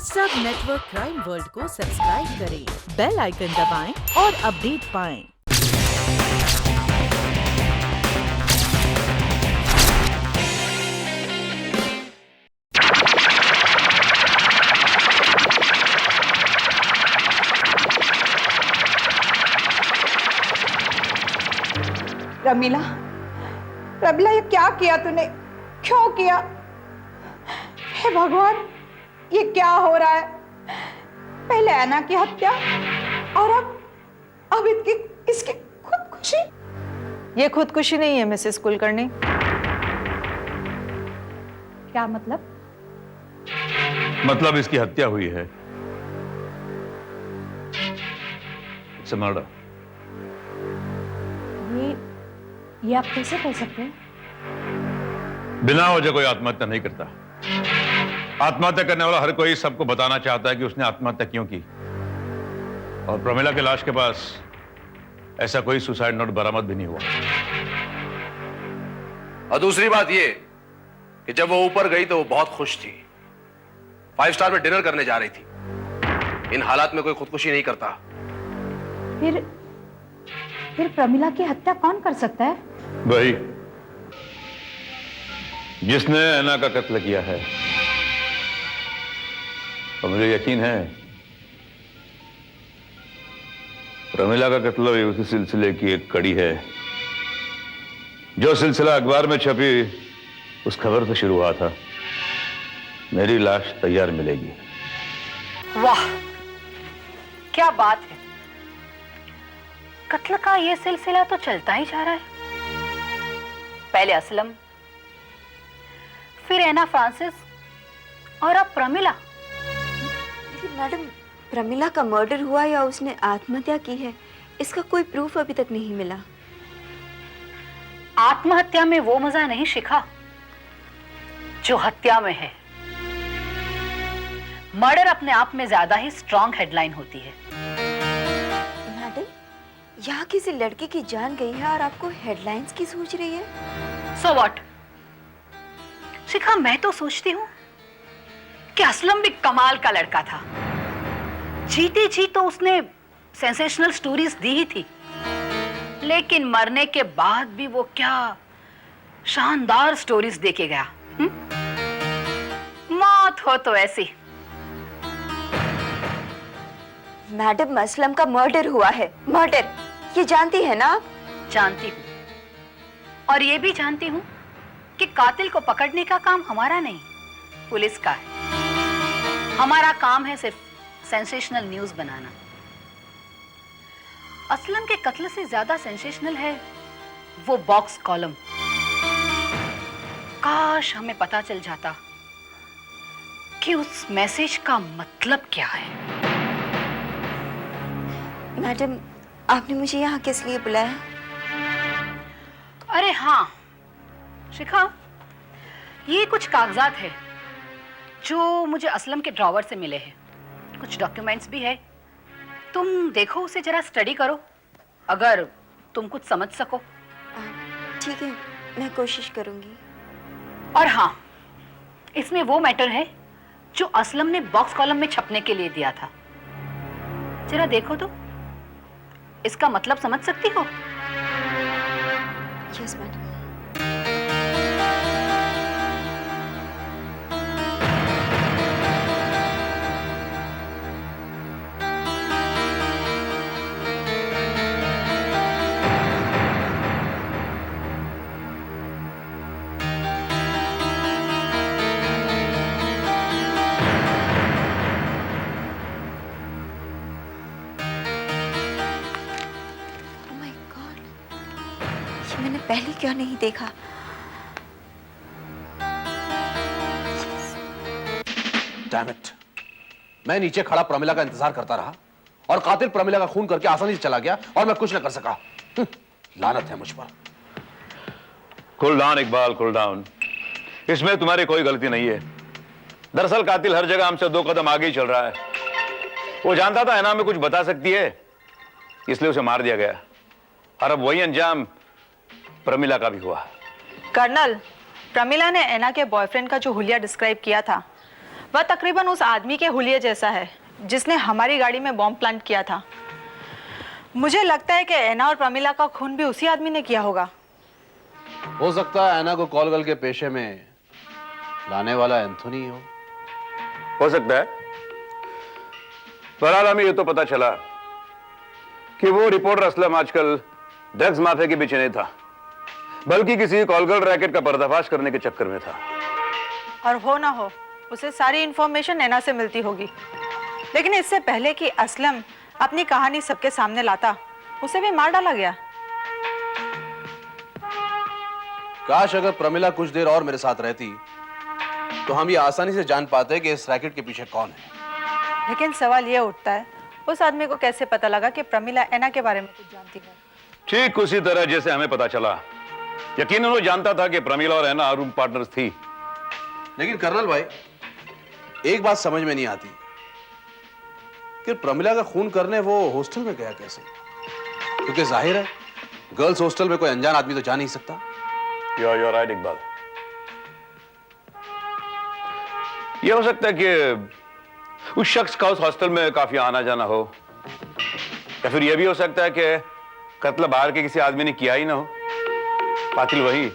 सब network crime world को subscribe करें, बेल आइकन दबाएं और अपडेट पाएं। रमीला, रमीला, ये क्या किया तूने? क्यों किया? हे भगवान, ये क्या हो रहा है? पहले ऐना की हत्या और अब इसकी खुदकुशी। ये खुदकुशी नहीं है मिसेस कुलकर्णी। क्या मतलब? मतलब इसकी हत्या हुई है। It's a murder. ये आप कैसे कह सकते हैं? बिना वजह कोई आत्महत्या नहीं करता। आत्महत्या करने वाला हर कोई सबको बताना चाहता है कि उसने आत्महत्या क्यों की। और प्रमिला की लाश के पास ऐसा कोई सुसाइड नोट बरामद भी नहीं हुआ। और दूसरी बात ये कि जब वो ऊपर गई तो वो बहुत खुश थी। 5 स्टार में डिनर करने जा रही थी। इन हालात में कोई खुदकुशी नहीं करता। फिर प्रमिला की हत्या कौन कर सकता है? वही जिसने ऐना का कत्ल किया है। और मुझे यकीन है प्रमिला का कत्ल भी उसी सिलसिले की एक कड़ी है। जो सिलसिला अखबार में छपी उस खबर से शुरू हुआ था। मेरी लाश तैयार मिलेगी। वाह, क्या बात है। कत्ल का ये सिलसिला तो चलता ही जा रहा है। पहले असलम, फिर ऐना फ्रांसिस और अब प्रमिला। लेकिन मैडम, प्रमिला का मर्डर हुआ या उसने आत्महत्या की है, इसका कोई प्रूफ अभी तक नहीं मिला। आत्महत्या में वो मजा नहीं शिखा जो हत्या में है। मर्डर अपने आप में ज्यादा ही स्ट्रॉन्ग हेडलाइन होती है। मैडम, यहाँ किसी लड़के की जान गई है और आपको हेडलाइंस की सोच रही है? So what? शिखा, मैं तो सोचती हूँ कि असलम भी कमाल का लड़का था। जीती जी तो उसने सेंसेशनल स्टोरीज दी ही थी, लेकिन मरने के बाद भी वो क्या शानदार स्टोरीज दे के गया। मौत हो तो ऐसी। मैडम, असलम का मर्डर हुआ है। मर्डर, ये जानती है ना आप? जानती हूँ, और ये भी जानती हूँ कि कातिल को पकड़ने का काम हमारा नहीं, पुलिस का है। हमारा काम है सिर्फ सेंसेशनल न्यूज बनाना। असलम के कत्ल से ज्यादा सेंसेशनल है वो बॉक्स कॉलम। काश हमें पता चल जाता कि उस मैसेज का मतलब क्या है। मैडम, आपने मुझे यहाँ किस लिए बुलाया? अरे हाँ शिखा, ये कुछ कागजात है जो मुझे असलम के ड्रॉवर से मिले हैं। कुछ डॉक्यूमेंट्स भी है। तुम देखो, उसे जरा स्टडी करो, अगर तुम कुछ समझ सको। ठीक है, मैं कोशिश करूंगी। और हाँ, इसमें वो मैटर है जो असलम ने बॉक्स कॉलम में छपने के लिए दिया था। जरा देखो तो, इसका मतलब समझ सकती हो? Yes madam. मैंने पहले क्यों नहीं देखा? डैम इट, मैं नीचे खड़ा प्रमिला का इंतजार करता रहा और कातिल प्रमिला का खून करके आसानी से चला गया और मैं कुछ न कर सका। लानत है मुझ पर। Cool down Iqbal, cool down. इसमें तुम्हारी कोई गलती नहीं है। दरअसल कातिल हर जगह हमसे 2 कदम आगे ही चल रहा है। वो जानता था ऐना में कुछ बता सकती है, इसलिए उसे मार दिया गया। और अब वही अंजाम प्रमिला का भी हुआ। कर्नल, प्रमिला ने ऐना के बॉयफ्रेंड का जो हुलिया डिस्क्राइब किया था वह तकरीबन उस आदमी के हुलिये जैसा है जिसने हमारी गाड़ी में बॉम्ब प्लांट किया था। मुझे लगता है कि ऐना और प्रमिला का खून भी उसी आदमी ने किया होगा। हो सकता है ऐना को कॉलगर्ल के पेशे में लाने वाला एंथोनी हो सकता है। बहरहाल हमें ये तो पता चला कि वो रिपोर्टर असलम आजकल ड्रग्स माफिया के पीछे नहीं था, बल्कि किसी कॉलगर्ल रैकेट का पर्दाफाश करने के चक्कर में था। और हो ना हो, उसे सारी इंफॉर्मेशन ऐना से मिलती होगी। लेकिन इससे पहले कि असलम अपनी कहानी सबके सामने लाता, उसे भी मार डाला गया। काश अगर प्रमिला कुछ देर और मेरे साथ रहती तो हम ये आसानी से जान पाते कि इस रैकेट के पीछे कौन है। लेकिन सवाल यह उठता है, उस आदमी को कैसे पता लगा कि प्रमिला ऐना के बारे में कुछ जानती है? ठीक उसी तरह जैसे हमें पता चला। यकीनन वो जानता था कि प्रमिला और ऐना रूम पार्टनर्स थी। लेकिन कर्नल भाई, एक बात समझ में नहीं आती कि प्रमिला का खून करने वो हॉस्टल में गया कैसे? क्योंकि जाहिर है गर्ल्स हॉस्टल में कोई अनजान आदमी तो जा नहीं सकता। You're right, Iqbal. यह हो सकता है कि उस शख्स का उस हॉस्टल में काफी आना जाना हो, या फिर यह भी हो सकता है कि कत्ल बाहर के किसी आदमी ने किया ही ना हो, कातिल वही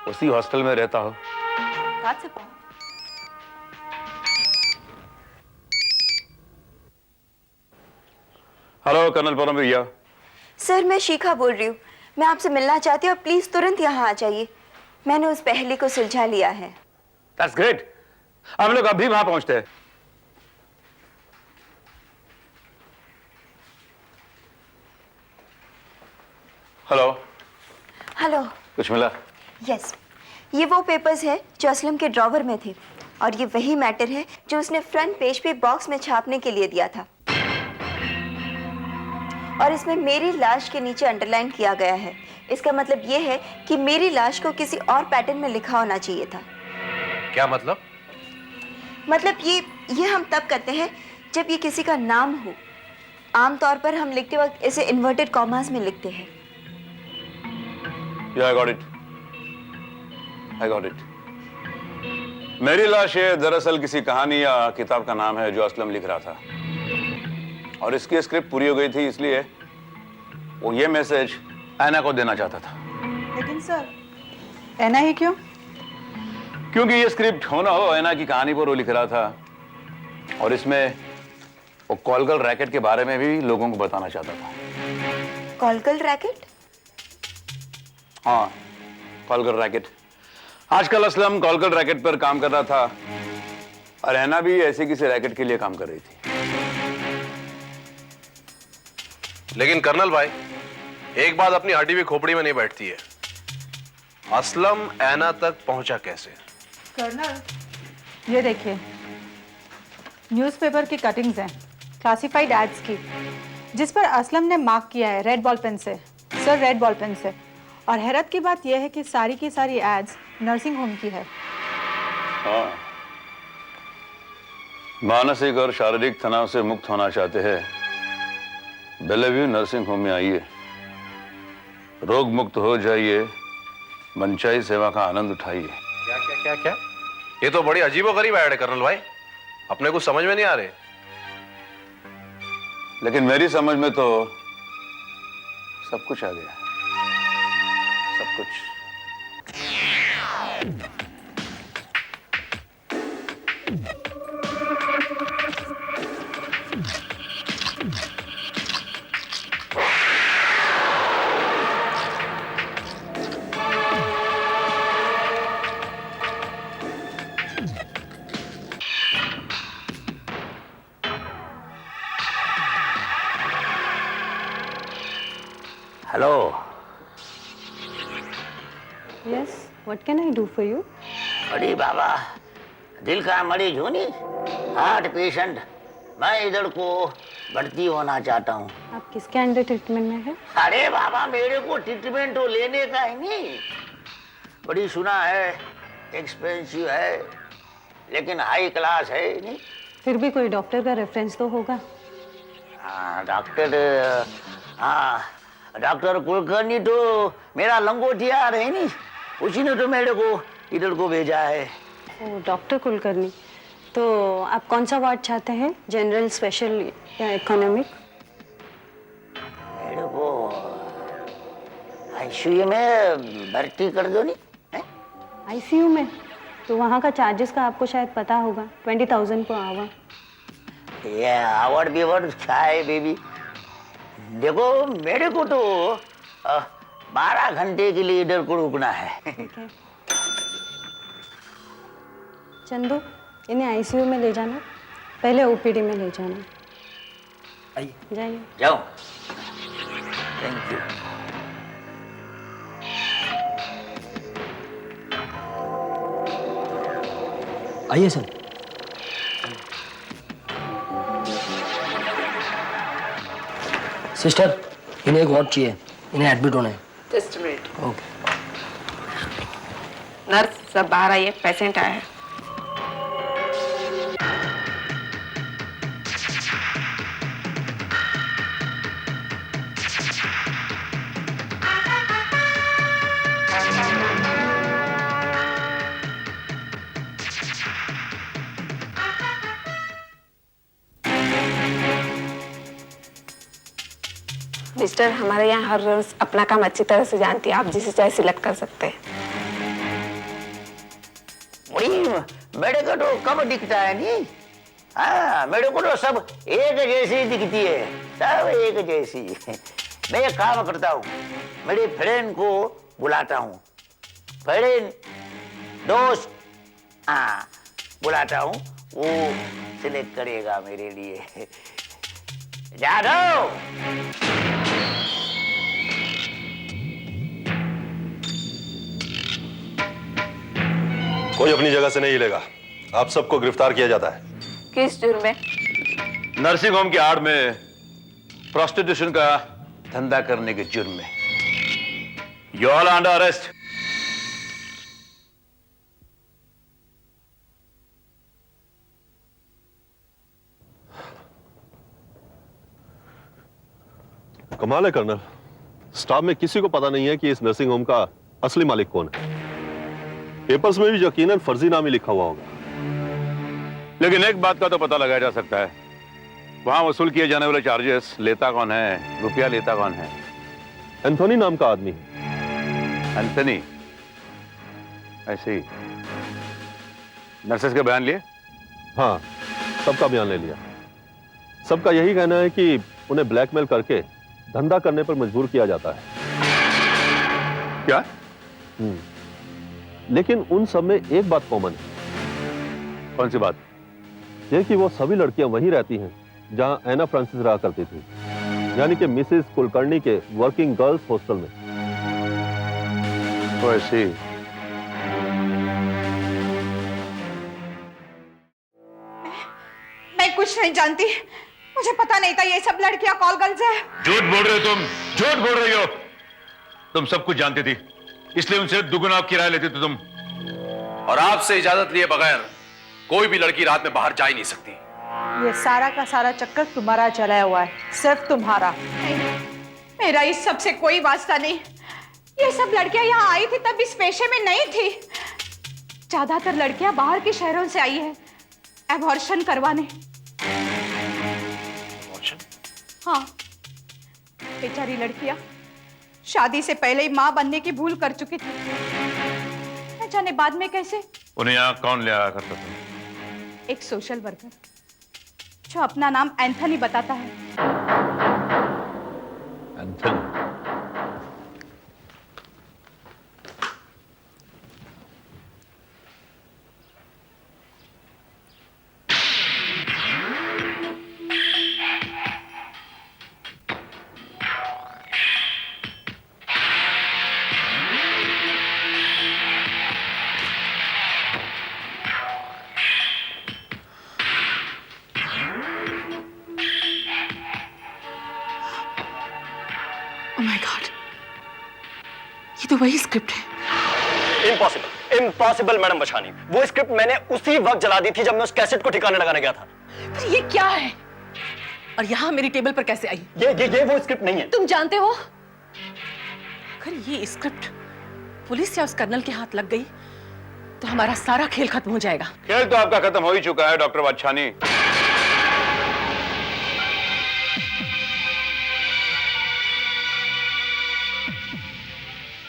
उसी हॉस्टल में रहता हो। हेलो कर्नल परम भैया। सर, मैं शिखा बोल रही हूँ। मैं आपसे मिलना चाहती हूँ, प्लीज तुरंत यहाँ आ जाइए। मैंने उस पहेली को सुलझा लिया है। That's great। हम लोग अभी वहां पहुंचते हैं। हेलो। हेलो। कुछ मिला? यस, ये वो पेपर्स है जो असलम के ड्रॉवर में थे, और ये वही मैटर है जो उसने फ्रंट पेज पे बॉक्स में छापने के लिए दिया था। और इसमें मेरी लाश के नीचे अंडरलाइन किया गया है। इसका मतलब ये है कि मेरी लाश को किसी और पैटर्न में लिखा होना चाहिए था। क्या मतलब? मतलब ये हम तब करते हैं जब ये किसी का नाम हो। आमतौर पर हम लिखते वक्त इसे इन्वर्टेड कॉमास में लिखते हैं। Yeah, I got it। मेरी लाश ये दरअसल किसी कहानी या किताब का नाम है जो असलम लिख रहा था, और इसकी स्क्रिप्ट पूरी हो गई थी, इसलिए वो ये मैसेज ऐना को देना चाहता था। लेकिन सर, ऐना ही क्यों? क्योंकि ये स्क्रिप्ट होना हो ऐना की कहानी पर वो लिख रहा था, और इसमें वो कॉलगर्ल रैकेट के बारे में भी लोगों को बताना चाहता था। Call girl racket? हाँ, कॉलगर्ल रैकेट। आजकल असलम कॉलगर्ल रैकेट पर काम कर रहा था, और ऐना भी ऐसे किसी रैकेट के लिए काम कर रही थी। लेकिन कर्नल भाई, एक बात अपनी हड्डी भी खोपड़ी में नहीं बैठती है। असलम ऐना तक पहुंचा कैसे? कर्नल, ये देखिए, न्यूज़पेपर की कटिंग्स हैं, क्लासिफाइड एड्स की, जिस पर असलम ने मार्क किया है रेड बॉल पेन से। सर, रेड बॉल पेन से। और हैरत की बात यह है कि सारी की सारी एड्स नर्सिंग होम की है। हाँ, मानसिक और शारीरिक तनाव से मुक्त होना चाहते हैं, बेलेव्यू नर्सिंग होम में आइए, रोग मुक्त हो जाइए, मनचाही सेवा का आनंद उठाइए। क्या क्या क्या क्या? ये तो बड़ी अजीबोगरीब ऐड है कर्नल भाई, अपने को समझ में नहीं आ रहे। लेकिन मेरी समझ में तो सब कुछ आ गया, सब कुछ। Hello. Yes, what can I do for you? अरे बाबा, दिल का मरीज हूँ नी, हार्ट पेशेंट। मैं इधर को भर्ती होना चाहता हूँ। आप किसके अंडर ट्रीटमेंट में है? अरे बाबा, मेरे को ट्रीटमेंट तो लेने का ही नहीं। बड़ी सुना है, एक्सपेंसिव है, लेकिन हाई क्लास है नहीं। फिर भी कोई डॉक्टर का रेफरेंस तो होगा। हाँ, डॉक्टर कुलकर्णी तो मेरा लंगोटिया है नहीं, उसी ने तो मेरे को इधर को भेजा है। ओ, डॉक्टर कुलकर्णी। तो आप कौन सा वार्ड चाहते हैं, जनरल, स्पेशल या इकोनॉमिक? मेरे को आईसीयू में भर्ती कर दो नहीं है? आईसीयू में? तो वहाँ का चार्जेस का आपको शायद पता होगा, 20,000 पर आवर। ये आवर बीवर क्या है बेबी? देखो मेरे को तो 12 घंटे के लिए इधर को रुकना है। चंदू, इन्हें आईसीयू में ले जाना, पहले ओपीडी में ले जाना। आइए जाइए। जाओ। Thank you. आइए सर। सिस्टर, इन्हें एक वार्ड चाहिए, इन्हें एडमिट होना है। Just a minute. Okay. Nurse, सब बाहर आइए, पेशेंट आया है। मिस्टर, हमारे यहाँ हर नर्स अपना काम अच्छी तरह से जानती है, आप जिसे चाहे सिलेक्ट कर सकते हैं। मेरे को तो कम दिखता है नहीं। हाँ, मेरे को तो सब एक जैसी दिखती है, सब एक जैसी। मैं एक काम करता हूँ, मेरे फ्रेंड को बुलाता हूँ, फ्रेंड, दोस्त, हाँ बुलाता हूँ, वो सिलेक्ट करेगा मेरे लिए। जादव, कोई अपनी जगह से नहीं हिलेगा, आप सबको गिरफ्तार किया जाता है। किस जुर्म में? नर्सिंग होम की आड़ में प्रोस्टिट्यूशन का धंधा करने के जुर्म में। You all under arrest. कमाल है कर्नल, स्टाफ में किसी को पता नहीं है कि इस नर्सिंग होम का असली मालिक कौन है। पेपर्स में भी यकीनन फर्जी नाम ही लिखा हुआ होगा। लेकिन एक बात का तो पता लगाया जा सकता है, वहां वसूल किए जाने वाले चार्जेस लेता कौन है, रुपया लेता कौन है? एंथोनी नाम का आदमी है। एंथनी? ऐसे ही? नर्सेस के बयान लिए? हाँ, सबका बयान ले लिया। सबका यही कहना है कि उन्हें ब्लैकमेल करके धंधा करने पर मजबूर किया जाता है। क्या? लेकिन उन सब में एक बात कॉमन है। कौन सी बात? यह कि वो सभी लड़कियां वहीं रहती हैं जहां एना फ्रांसिस रहा करती थी, यानी कि मिसेस कुलकर्णी के वर्किंग गर्ल्स हॉस्टल में। तो ऐसी? मैं कुछ नहीं जानती, मुझे पता नहीं था ये सब लड़कियां कॉल गर्ल्स है। झूठ बोल रहे हो तुम, झूठ बोल रही हो। तुम सब कुछ जानती थी, इसलिए उनसे दुगुना किराया लेती थी तुम। और आपसे इजाजत लिए बगैर कोई भी लड़की रात में बाहर जा ही नहीं सकती। ये सारा का सारा चक्कर तुम्हारा चलाया हुआ है, सिर्फ तुम्हारा। मेरा इस सब से कोई वास्ता नहीं। ये सब लड़कियां यहाँ आई थी तब इस पेशे में नहीं थी। ज्यादातर लड़कियां बाहर के शहरों से आई है एबॉर्शन करवाने। हाँ, बेचारी लड़कियां शादी से पहले ही मां बनने की भूल कर चुकी थी, न जाने बाद में कैसे। उन्हें यहाँ कौन ले आया करता था? एक सोशल वर्कर जो अपना नाम एंथनी बताता है। एंथनी? ओह माय गॉड, ये तो वही स्क्रिप्ट है। Impossible, impossible madam Bachani. वो स्क्रिप्ट मैंने उसी वक्त जला दी थी जब मैं उस कैसेट को ठिकाने लगाने गया था। पर ये क्या है और यहाँ मेरी टेबल पर कैसे आई? ये वो स्क्रिप्ट नहीं है। तुम जानते हो, अगर ये स्क्रिप्ट पुलिस या उस कर्नल के हाथ लग गई तो हमारा सारा खेल खत्म हो जाएगा। खेल तो आपका खत्म हो ही चुका है डॉक्टर वाछानी।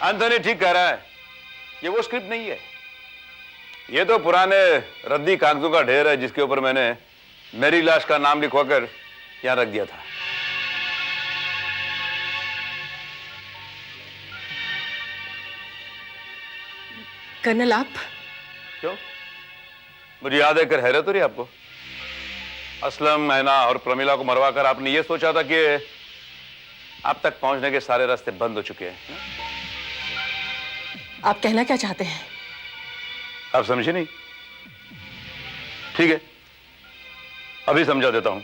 एंथनी ठीक कह रहा है, ये वो स्क्रिप्ट नहीं है, ये तो पुराने रद्दी कागजों का ढेर है जिसके ऊपर मैंने मेरी लाश का नाम लिखवाकर यहां रख दिया था। कर्नल आप क्यों? मुझे याद है कर हैरत हो रही आपको? असलम, मैना और प्रमिला को मरवाकर आपने ये सोचा था कि आप तक पहुंचने के सारे रास्ते बंद हो चुके हैं। आप कहना क्या चाहते हैं? आप समझे नहीं? ठीक है, अभी समझा देता हूं।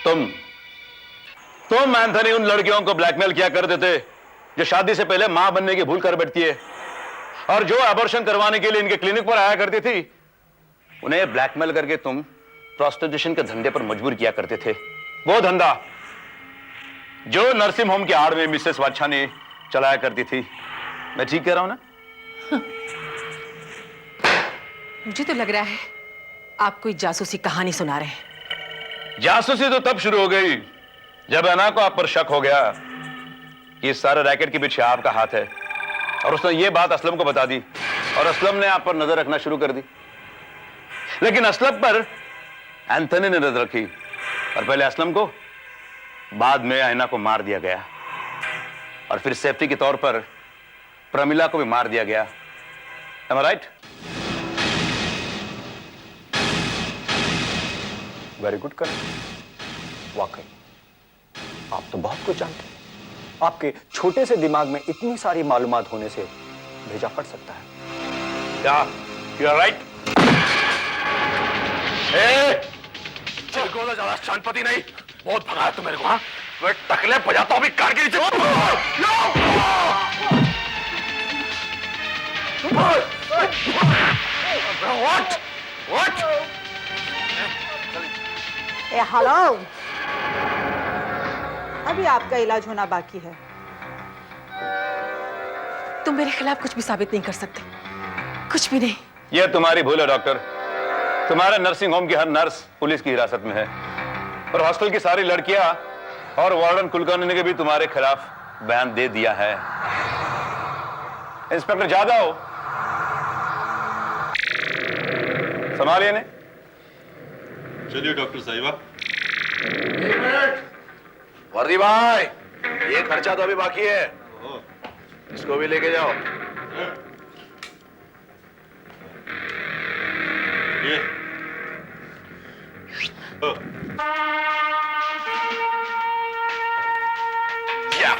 तुम एंथनी उन लड़कियों को ब्लैकमेल किया करते थे जो शादी से पहले मां बनने की भूल कर बैठती है, और जो अबॉर्शन करवाने के लिए इनके क्लिनिक पर आया करती थी, उन्हें ब्लैकमेल करके तुम प्रोस्टिट्यूशन के धंधे पर मजबूर किया करते थे। वो धंधा जो नर्सिंग होम की आड़ में मिसेस वाछानी चलाया करती थी। मैं ठीक कह रहा हूं ना? मुझे तो लग रहा है आप कोई जासूसी कहानी सुना रहे हैं। जासूसी तो तब शुरू हो गई जब अना को आप पर शक हो गया कि इस सारे रैकेट के पीछे आपका हाथ है, और उसने ये बात असलम को बता दी, और असलम ने आप पर नजर रखना शुरू कर दी। लेकिन असलम पर एंथनी ने नजर रखी, और पहले असलम को, बाद में आयना को मार दिया गया, और फिर सेफ्टी के तौर पर प्रमिला को भी मार दिया गया। Am I right? Very good colonel, वाकई आप तो बहुत कुछ जानते हैं। आपके छोटे से दिमाग में इतनी सारी मालूमात होने से भेजा पड़ सकता है। क्या? You are right? चिलको तो ज्यादा शांतपति नहीं, बहुत भगाया तू मेरे को। हाँ, मैं टकले बजाता हूँ अभी कारगिरी से। What? What? हेलो, अभी आपका इलाज होना बाकी है। तुम मेरे खिलाफ कुछ भी साबित नहीं कर सकते, कुछ भी नहीं। यह तुम्हारी भूल है डॉक्टर। तुम्हारे नर्सिंग होम की हर नर्स पुलिस की हिरासत में है, और हॉस्टल की सारी लड़कियां और वार्डन कुलकर्णी ने भी तुम्हारे खिलाफ बयान दे दिया है। इंस्पेक्टर जादव, संभालिए ने। चलिए डॉक्टर साहिबा। वर्दी भाई, ये खर्चा तो अभी बाकी है, इसको भी लेके जाओ। ये Yeah.